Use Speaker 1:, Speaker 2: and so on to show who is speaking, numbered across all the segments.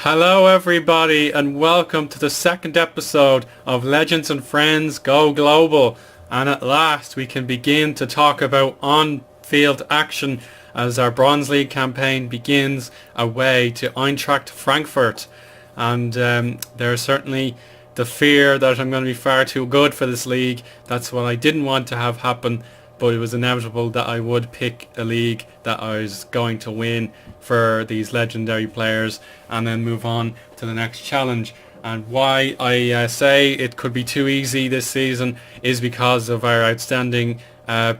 Speaker 1: Hello everybody and welcome to the second episode of Legends and Friends Go Global, and at last we can begin to talk about on-field action as our Bronze League campaign begins away to Eintracht Frankfurt. And there's certainly the fear that I'm going to be far too good for this league. That's what I didn't want to have happen, but it was inevitable that I would pick a league that I was going to win for these legendary players and then move on to the next challenge. And why I say it could be too easy this season is because of our outstanding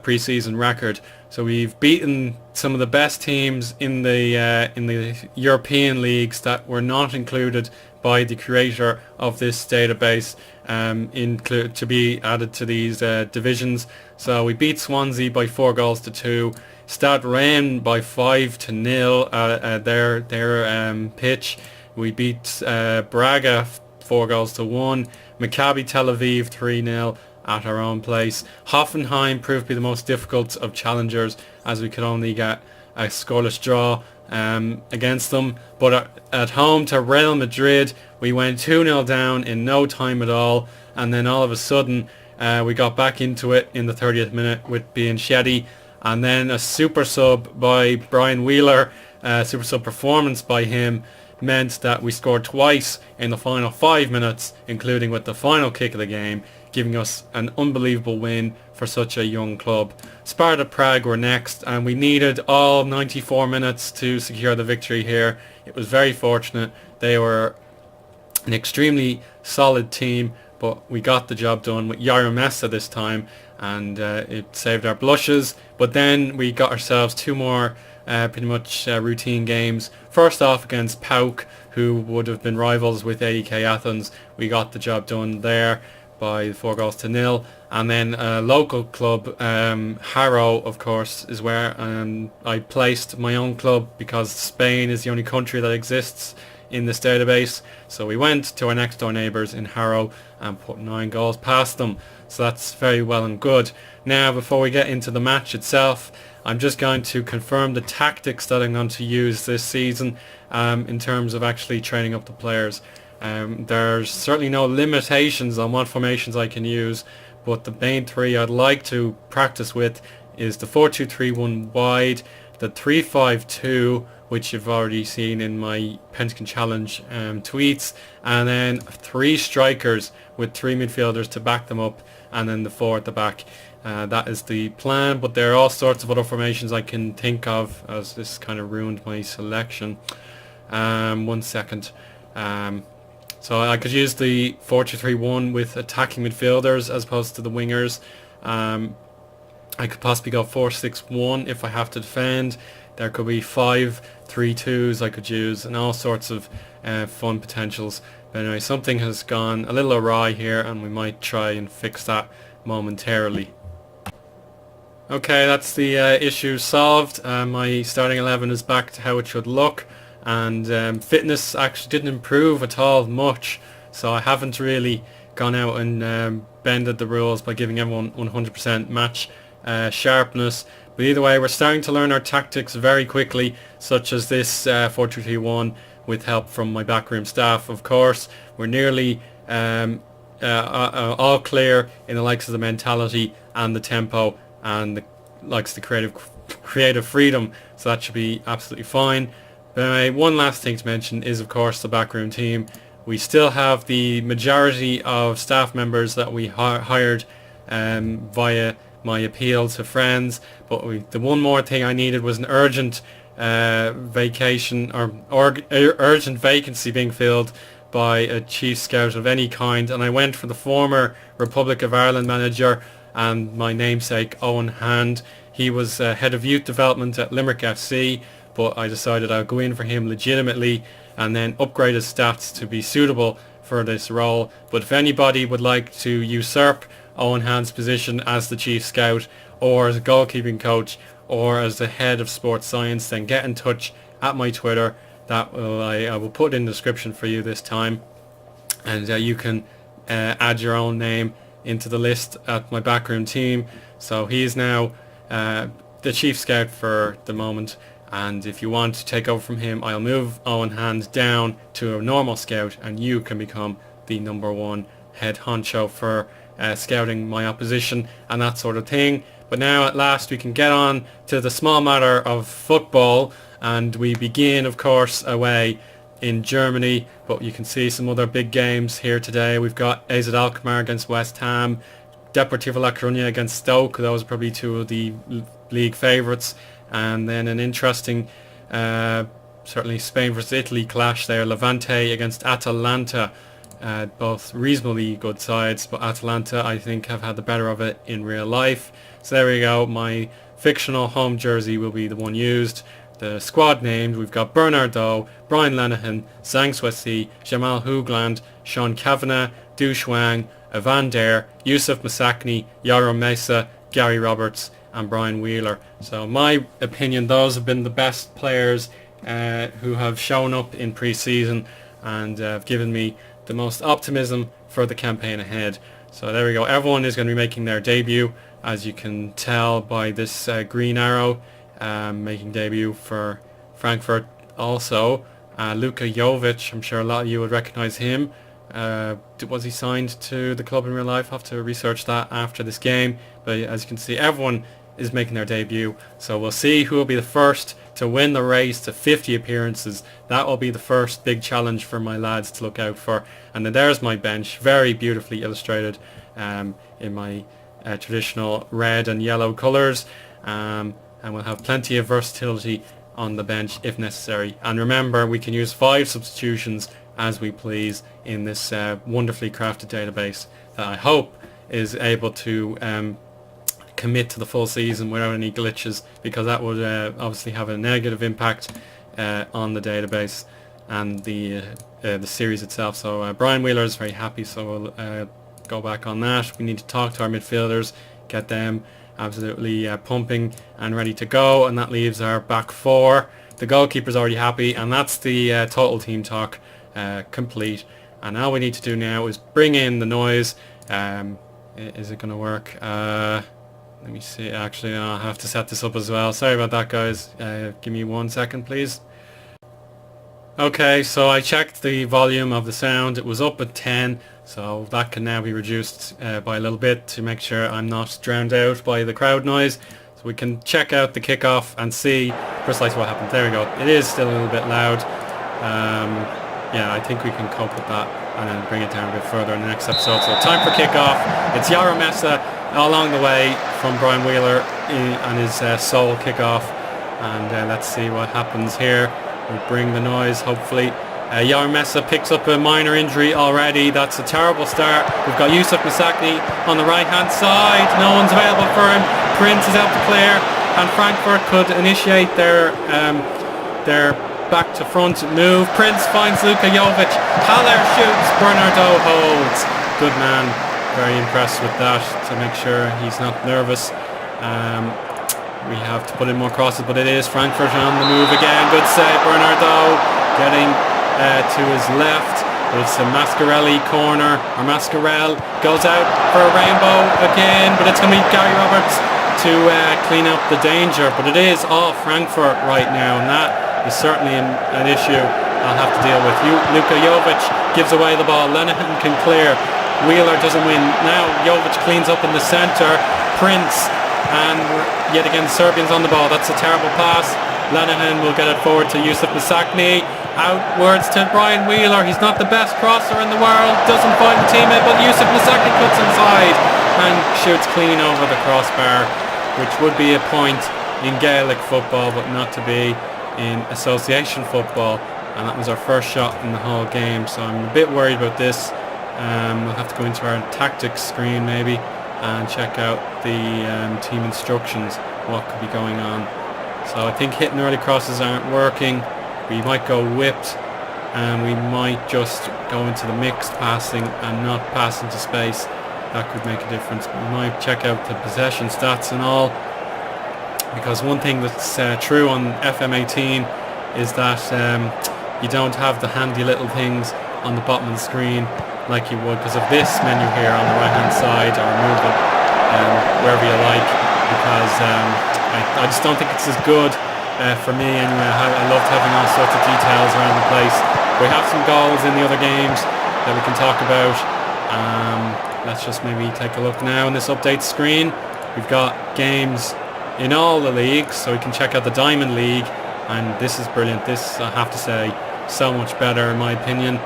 Speaker 1: pre-season record. So we've beaten some of the best teams in the European leagues that were not included by the creator of this database to be added to these divisions. So we beat Swansea by 4-2, Stade Rennes by 5-0 at their pitch. We beat Braga 4-1, Maccabi Tel Aviv 3-0 at our own place. Hoffenheim proved to be the most difficult of challengers as we could only get a scoreless draw against them. But at home to Real Madrid, we went 2-0 down in no time at all, and then all of a sudden we got back into it in the 30th minute with Bianchetti, and then a super sub by Brian Wheeler, super sub performance by him, meant that we scored twice in the final 5 minutes, including with the final kick of the game, giving us an unbelievable win for such a young club. Sparta Prague were next, and we needed all 94 minutes to secure the victory here. It was very fortunate. They were an extremely solid team, but we got the job done with Yara Messa this time, and it saved our blushes. But then we got ourselves two more pretty much routine games. First off against PAOK, who would have been rivals with AEK Athens. We got the job done there by 4-0, and then a local club, Harrow, of course, is where I placed my own club, because Spain is the only country that exists in this database. So we went to our next door neighbours in Harrow and put 9 goals past them. So that's very well and good. Now, before we get into the match itself, I'm just going to confirm the tactics that I'm going to use this season in terms of actually training up the players. There's certainly no limitations on what formations I can use, but the main three I'd like to practice with is the 4-2-3-1 wide, the 3-5-2, which you've already seen in my Pentagon Challenge tweets, and then 3 strikers with 3 midfielders to back them up, and then the 4 at the back. That is the plan, but there are all sorts of other formations I can think of, as this kind of ruined my selection. 1 second. So I could use the 4-2-3-1 with attacking midfielders as opposed to the wingers. I could possibly go 4-6-1 if I have to defend. There could be 5-3-2s I could use, and all sorts of fun potentials. But anyway, something has gone a little awry here, and we might try and fix that momentarily. Okay, that's the issue solved. My starting 11 is back to how it should look, and fitness actually didn't improve at all much, so I haven't really gone out and bended the rules by giving everyone 100% match sharpness. But either way, we're starting to learn our tactics very quickly, such as this 4-2-3-1 with help from my backroom staff, of course. We're nearly all clear in the likes of the mentality and the tempo and the likes of the creative freedom, so that should be absolutely fine. But anyway, one last thing to mention is, of course, the backroom team. We still have the majority of staff members that we hired via my appeal to friends, but the one more thing I needed was an urgent vacation or urgent vacancy being filled by a chief scout of any kind, and I went for the former Republic of Ireland manager and my namesake Owen Hand. He was head of youth development at Limerick FC, but I decided I'll go in for him legitimately and then upgrade his stats to be suitable for this role. But if anybody would like to usurp Owen Hand's position as the chief scout, or as a goalkeeping coach, or as the head of sports science, then get in touch at my Twitter. I will put in the description for you this time, and you can add your own name into the list at my backroom team. So he is now the chief scout for the moment, and if you want to take over from him, I'll move Owen Hand down to a normal scout, and you can become the number one head honcho for scouting my opposition and that sort of thing. But now at last we can get on to the small matter of football, and we begin of course away in Germany, but you can see some other big games here today. We've got AZ Alkmaar against West Ham, Deportivo La Coruña against Stoke. Those are probably two of the league favourites. And then an interesting, certainly Spain versus Italy clash there. Levante against Atalanta. Both reasonably good sides, but Atalanta I think have had the better of it in real life. So there we go. My fictional home jersey will be the one used. The squad named, we've got Bernardo, Brian Lenihan, Zhang Suesi, Jamal Hoogland, Sean Kavanagh, Du Shuang, Evan Dare, Yusuf Masakni, Yaro Mesa, Gary Roberts and Brian Wheeler. So in my opinion, those have been the best players who have shown up in pre-season and have given me the most optimism for the campaign ahead. So there we go. Everyone is going to be making their debut, as you can tell by this green arrow, making debut for Frankfurt. Also, Luka Jovic, I'm sure a lot of you would recognise him. Was he signed to the club in real life? I'll have to research that after this game. But as you can see, everyone is making their debut. So we'll see who will be the first to win the race to 50 appearances. That will be the first big challenge for my lads to look out for. And then there's my bench, very beautifully illustrated in my traditional red and yellow colours. And we'll have plenty of versatility on the bench if necessary. And remember, we can use 5 substitutions as we please in this wonderfully crafted database that I hope is able to commit to the full season without any glitches, because that would obviously have a negative impact on the database and the series itself. So Brian Wheeler is very happy, so we'll go back on that. We need to talk to our midfielders, get them absolutely pumping and ready to go, and that leaves our back 4. The goalkeeper's already happy, and that's the total team talk complete. And all we need to do now is bring in the noise. Is it going to work? Let me see. Actually, no, I'll have to set this up as well. Sorry about that, guys. Give me 1 second, please. Okay, so I checked the volume of the sound. It was up at 10, so that can now be reduced by a little bit to make sure I'm not drowned out by the crowd noise. So we can check out the kickoff and see precisely what happened. There we go. It is still a little bit loud. Yeah, I think we can cope with that and then bring it down a bit further in the next episode. So time for kickoff. It's Yaro Mesa along the way from Brian Wheeler and his sole kickoff. And let's see what happens here. We'll bring the noise, hopefully. Yaro Mesa picks up a minor injury already. That's a terrible start. We've got Yusuf Masakni on the right-hand side. No one's available for him. Prince is out to clear, and Frankfurt could initiate their back to front move. Prince finds Luka Jovic. Haller shoots. Bernardo holds. Good man. Very impressed with that, to make sure he's not nervous. We have to put in more crosses, but it is Frankfurt on the move again. Good save, Bernardo getting to his left. But it's a Mascarelli corner, or Mascarell goes out for a rainbow again, but it's going to be Gary Roberts to clean up the danger. But it is all Frankfurt right now, and that is certainly an issue I'll have to deal with. Luka Jovic gives away the ball. Lenihan can clear. Wheeler doesn't win. Now Jovic cleans up in the centre. Prince, and yet again Serbians on the ball. That's a terrible pass. Lenihan will get it forward to Yusuf Masakni. Outwards to Brian Wheeler. He's not the best crosser in the world. Doesn't find the teammate, but Yusuf Masakni cuts inside and shoots clean over the crossbar, which would be a point in Gaelic football, but not to be in association football. And that was our first shot in the whole game, so I'm a bit worried about this. We'll have to go into our tactics screen maybe and check out the team instructions, what could be going on. So I think hitting early crosses aren't working. We might go whipped, and we might just go into the mixed passing and not pass into space. That could make a difference. We might check out the possession stats and all, because one thing that's true on FM18 is that you don't have the handy little things on the bottom of the screen like you would because of this menu here on the right hand side, or move it wherever you like, because I just don't think it's as good for me anyway. I loved having all sorts of details around the place. We have some goals in the other games that we can talk about. Let's just maybe take a look now on this update screen. We've got games in all the leagues, so we can check out the Diamond League, and this is brilliant. This, I have to say, so much better in my opinion.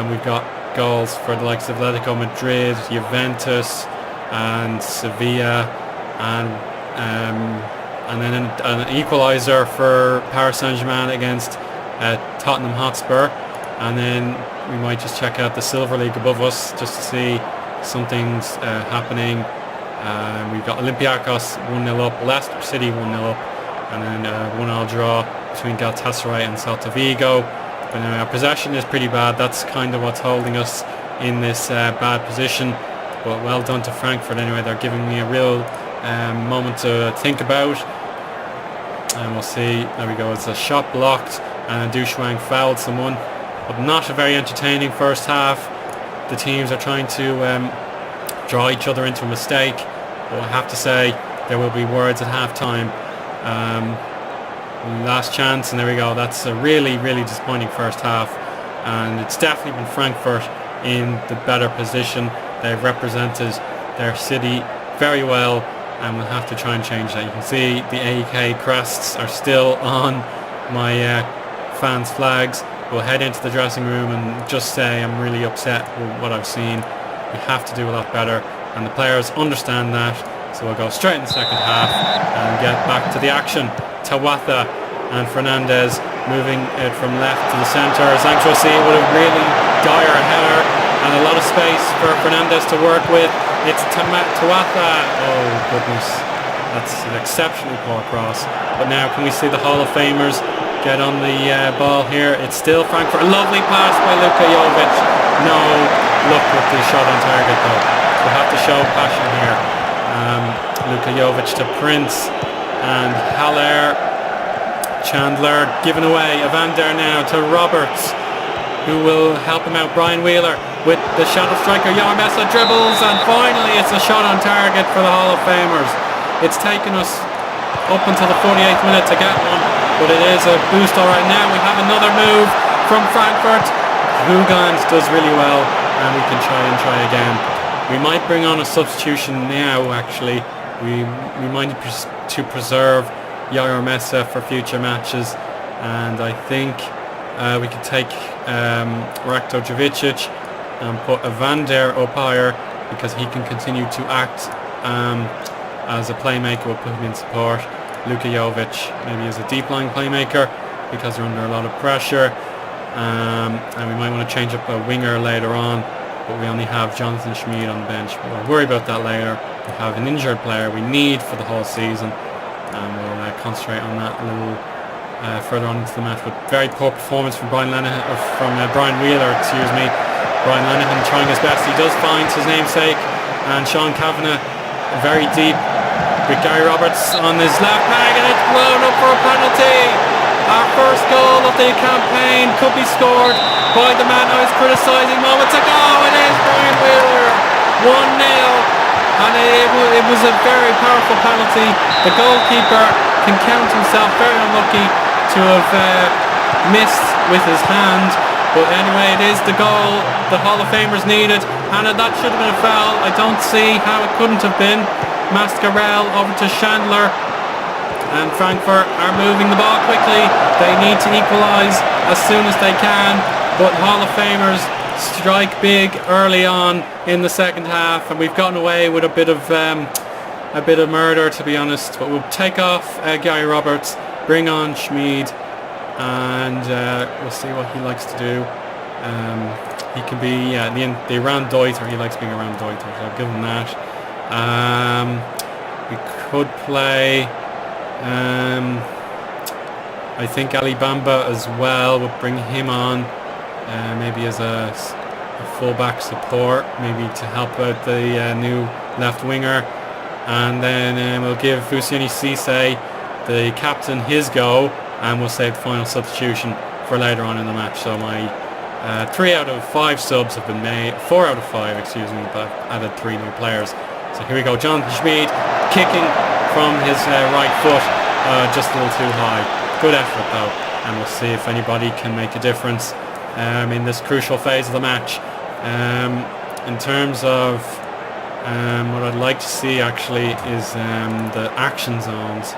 Speaker 1: We've got goals for the likes of Atletico Madrid, Juventus and Sevilla, and then an equaliser for Paris Saint-Germain against Tottenham Hotspur. And then we might just check out the Silver League above us just to see something's happening. We've got Olympiacos 1-0 up, Leicester City 1-0 up, and then 1-1 draw between Galatasaray and Celta Vigo. But our possession is pretty bad. That's kind of what's holding us in this bad position. But well done to Frankfurt anyway. They're giving me a real moment to think about. And we'll see. There we go. It's a shot blocked, and Du Shuang fouled someone. But not a very entertaining first half. The teams are trying to draw each other into a mistake. But I have to say, there will be words at half-time. Last chance, and there we go. That's a really, really disappointing first half. And it's definitely been Frankfurt in the better position. They've represented their city very well, and we'll have to try and change that. You can see the AEK crests are still on my fans' flags. We'll head into the dressing room and just say I'm really upset with what I've seen. We have to do a lot better, and the players understand that. So we'll go straight in the second half and get back to the action. Tawatha and Fernandez moving it from left to the centre. Zangchosi with a really dire header and a lot of space for Fernandez to work with. It's Tawatha. Oh goodness, that's an exceptionally poor cross. But now can we see the Hall of Famers get on the ball here? It's still Frankfurt. A lovely pass by Luka Jovic. No luck with the shot on target though. We'll have to show passion here. Luka Jovic to Prince and Haller. Chandler given away. Evander now to Roberts, who will help him out. Brian Wheeler with the shadow striker. Young Mesa dribbles, and finally it's a shot on target for the Hall of Famers. It's taken us up until the 48th minute to get one, but it is a boost alright. Now we have another move from Frankfurt. Hugans does really well, and we can try again. We might bring on a substitution now actually. We might need to preserve Yair Mesa for future matches, and I think we could take Rakto Jovicic and put Evander up higher because he can continue to act as a playmaker. We'll put him in support. Luka Jovic maybe as a deep line playmaker because they're under a lot of pressure, and we might want to change up a winger later on, but we only have Jonathan Schmid on the bench. We'll worry about that later. We have an injured player we need for the whole season, and we'll concentrate on that a little further on into the match. But very poor performance from Brian Wheeler, excuse me. Brian Lenihan trying his best. He does find his namesake, and Sean Kavanagh very deep with Gary Roberts on his left peg, and it's blown up for a penalty. Our first goal of the campaign could be scored by the man I was criticising moments ago. It is Brian Wheeler, 1-0. And it was a very powerful penalty. The goalkeeper can count himself very unlucky to have missed with his hand. But anyway, it is the goal the Hall of Famers needed. And that should have been a foul. I don't see how it couldn't have been. Mascarell over to Chandler. And Frankfurt are moving the ball quickly. They need to equalise as soon as they can. But Hall of Famers strike big early on in the second half, and we've gotten away with a bit of murder, to be honest. But we'll take off Gary Roberts, bring on Schmid, and we'll see what he likes to do. He can be the Iran Deuter. He likes being around Deuter, so I'll give him that. We could play I think Ali Bamba as well. We'll bring him on maybe as a full-back support, maybe to help out the new left winger, and then we'll give Fusiani Cisse, the captain, his go, and we'll save the final substitution for later on in the match. So my 3 out of 5 subs have been made, 4 out of 5 excuse me, but I've added 3 new players. So here we go, Jonathan Schmid kicking from his right foot, just a little too high. Good effort though, and we'll see if anybody can make a difference in this crucial phase of the match. In terms of what I'd like to see actually is the action zones.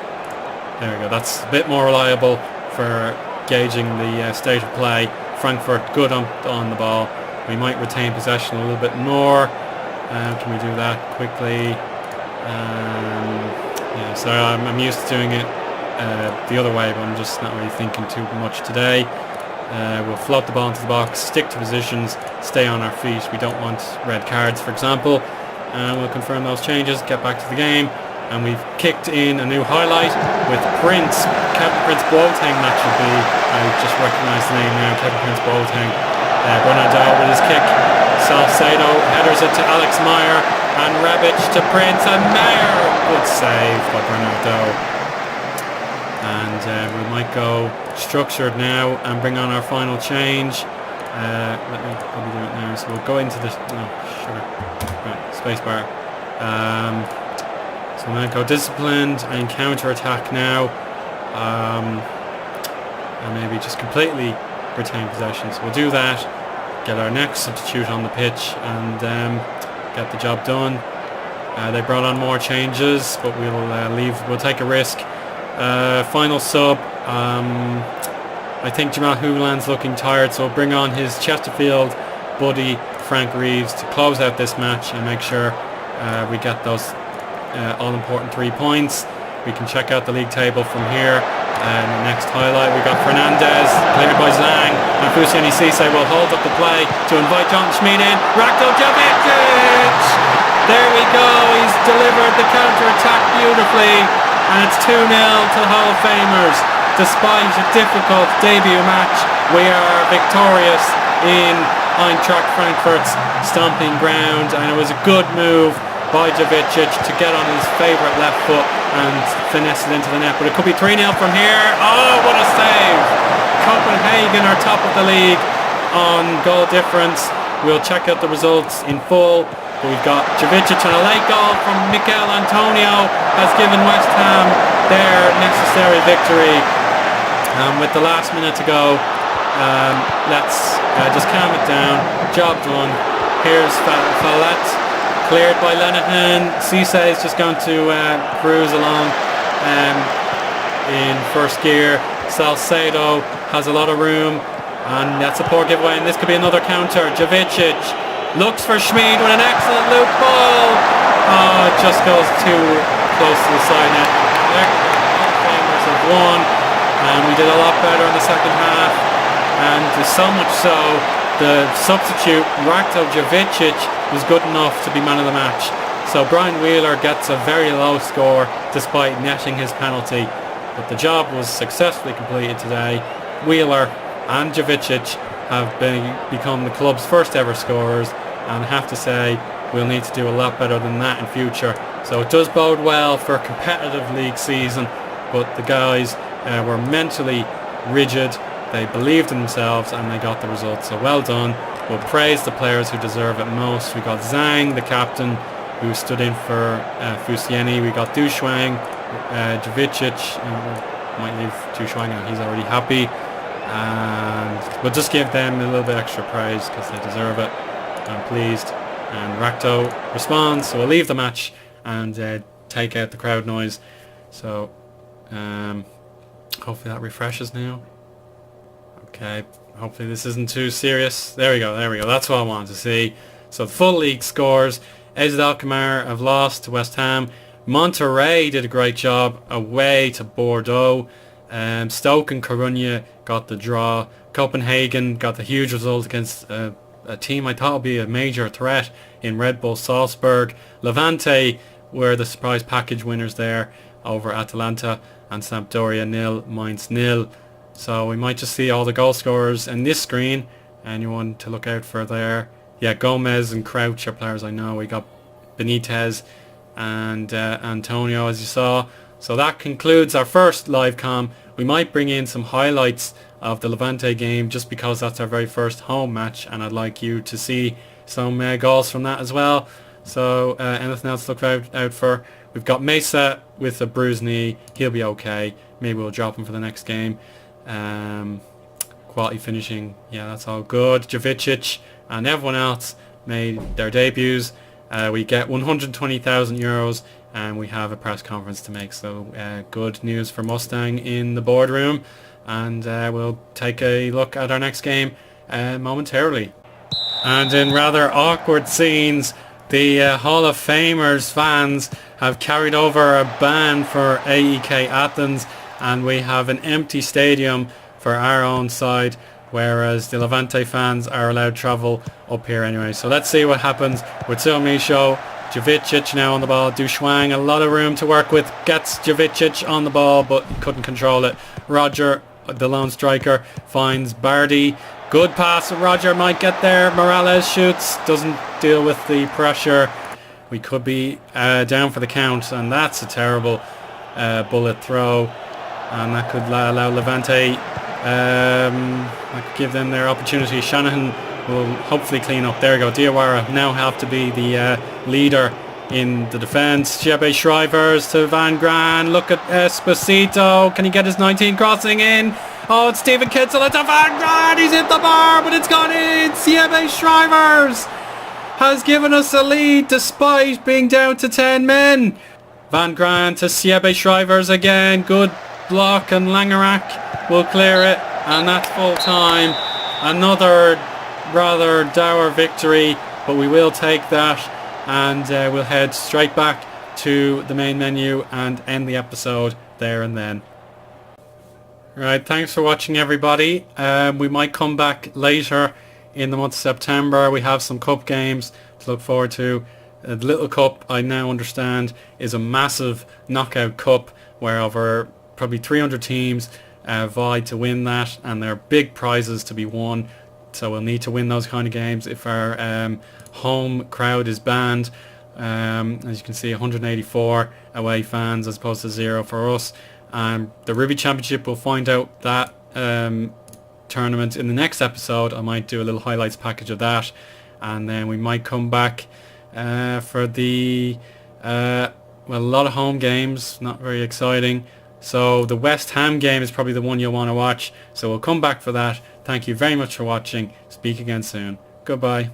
Speaker 1: There we go. That's a bit more reliable for gauging the state of play. Frankfurt good on the ball. We might retain possession a little bit more. Can we do that quickly? Yeah, so I'm used to doing it the other way, but I'm just not really thinking too much today. We'll float the ball into the box, stick to positions, stay on our feet. We don't want red cards, for example. And we'll confirm those changes, get back to the game. And we've kicked in a new highlight with Kevin Prince Boateng, that should be. I just recognise the name now, Kevin Prince Boateng. Bernardo with his kick. Salcedo headers it to Alex Meyer, and Rebic to Prince, and Meyer. Good save by Bernardo. And we might go structured now and bring on our final change. Let me probably do it now. So we'll go into this. No, sure. Right, spacebar. So I'm going to go disciplined and counter-attack now. And maybe just completely retain possession. So we'll do that, get our next substitute on the pitch, and get the job done. They brought on more changes, but we'll take a risk. Final sub. I think Jamal Houlihan's looking tired, so we'll bring on his Chesterfield buddy Frank Reeves to close out this match and make sure we get those all-important 3 points. We can check out the league table from here. And the next highlight, we got Fernandez, cleared by Zhang, and Fusiani Cisse will hold up the play to invite John Schmid in. Rakotovic! There we go, he's delivered the counter-attack beautifully, and it's 2-0 to the Hall of Famers. Despite a difficult debut match, we are victorious in Eintracht Frankfurt's stomping ground, and it was a good move by Javicic to get on his favourite left foot and finesse it into the net. But it could be 3-0 from here. Oh, what a save! Copenhagen are top of the league on goal difference. We'll check out the results in full. But we've got Javicic on a late goal from Mikel Antonio has given West Ham their necessary victory. With the last minute to go, let's just calm it down. Job done. Here's Fallette. Cleared by Lenihan. Cisse is just going to cruise along in first gear. Salcedo has a lot of room, and that's a poor giveaway, and this could be another counter. Javicic looks for Schmid with an excellent loop ball. Oh, it just goes too close to the side net. The Famers have won, and we did a lot better in the second half, and so much so the substitute Ratko Javicic was good enough to be man of the match. So Brian Wheeler gets a very low score despite netting his penalty, but the job was successfully completed today. Wheeler and Javicic have become the club's first ever scorers, and I have to say we'll need to do a lot better than that in future. So it does bode well for a competitive league season, but the guys were mentally rigid. They believed in themselves and they got the results, so well done. We'll praise the players who deserve it most. We got Zhang, the captain, who stood in for Fusiani. We got Dushuang, Javicic. Might leave Dushuang out, he's already happy. And we'll just give them a little bit extra praise because they deserve it. I'm pleased. And Rakto responds, so we'll leave the match and take out the crowd noise. So hopefully that refreshes now. Okay, hopefully this isn't too serious. There we go, that's what I wanted to see. So the full league scores. AZ Alkmaar have lost to West Ham. Monterrey did a great job away to Bordeaux. Stoke and Coruña got the draw. Copenhagen got the huge result against a team I thought would be a major threat in Red Bull Salzburg. Levante were the surprise package winners there over Atalanta, and Sampdoria 0, Mainz 0. So we might just see all the goal scorers in this screen. Anyone to look out for there? Yeah, Gomez and Crouch are players I know. We got Benitez and Antonio, as you saw. So that concludes our first live com. We might bring in some highlights of the Levante game just because that's our very first home match, and I'd like you to see some goals from that as well. So anything else to look out for? We've got Mesa with a bruised knee. He'll be okay. Maybe we'll drop him for the next game. Quality finishing, yeah, that's all good. Jovicic and everyone else made their debuts. We get €120,000 and we have a press conference to make. So good news for Mustang in the boardroom. And we'll take a look at our next game momentarily. And in rather awkward scenes, the Hall of Famers fans have carried over a ban for AEK Athens, and we have an empty stadium for our own side, whereas the Levante fans are allowed travel up here anyway. So let's see what happens with Silmicho. Jovicic now on the ball. Dushwang, a lot of room to work with. Gets Jovicic on the ball, but couldn't control it. Roger, the lone striker, finds Bardi. Good pass. Roger might get there. Morales shoots. Doesn't deal with the pressure. We could be down for the count, and that's a terrible bullet throw. And that could allow Levante, that could give them their opportunity. Shanahan will hopefully clean up. There we go. Diawara now have to be the leader in the defence. Shebe Shrivers to Van Gran. Look at Esposito. Can he get his 19 crossing in? Oh, it's Stephen Kitzel. It's a Van Gran. He's hit the bar, but it's gone in. Shebe Shrivers has given us a lead despite being down to 10 men. Van Gran to Shebe Shrivers again. Good block, and Langerak will clear it, and that's full time. Another rather dour victory, but we will take that, and we'll head straight back to the main menu and end the episode there and then. Right, thanks for watching everybody. We might come back later in the month of September. We have some cup games to look forward to. The Little Cup, I now understand, is a massive knockout cup where over probably 300 teams vie to win that, and there are big prizes to be won. So we'll need to win those kind of games if our home crowd is banned. As you can see, 184 away fans as opposed to 0 for us. The Ruby Championship, we'll find out that tournament in the next episode. I might do a little highlights package of that, and then we might come back for the well, a lot of home games, not very exciting. So the West Ham game is probably the one you'll want to watch. So we'll come back for that. Thank you very much for watching. Speak again soon. Goodbye.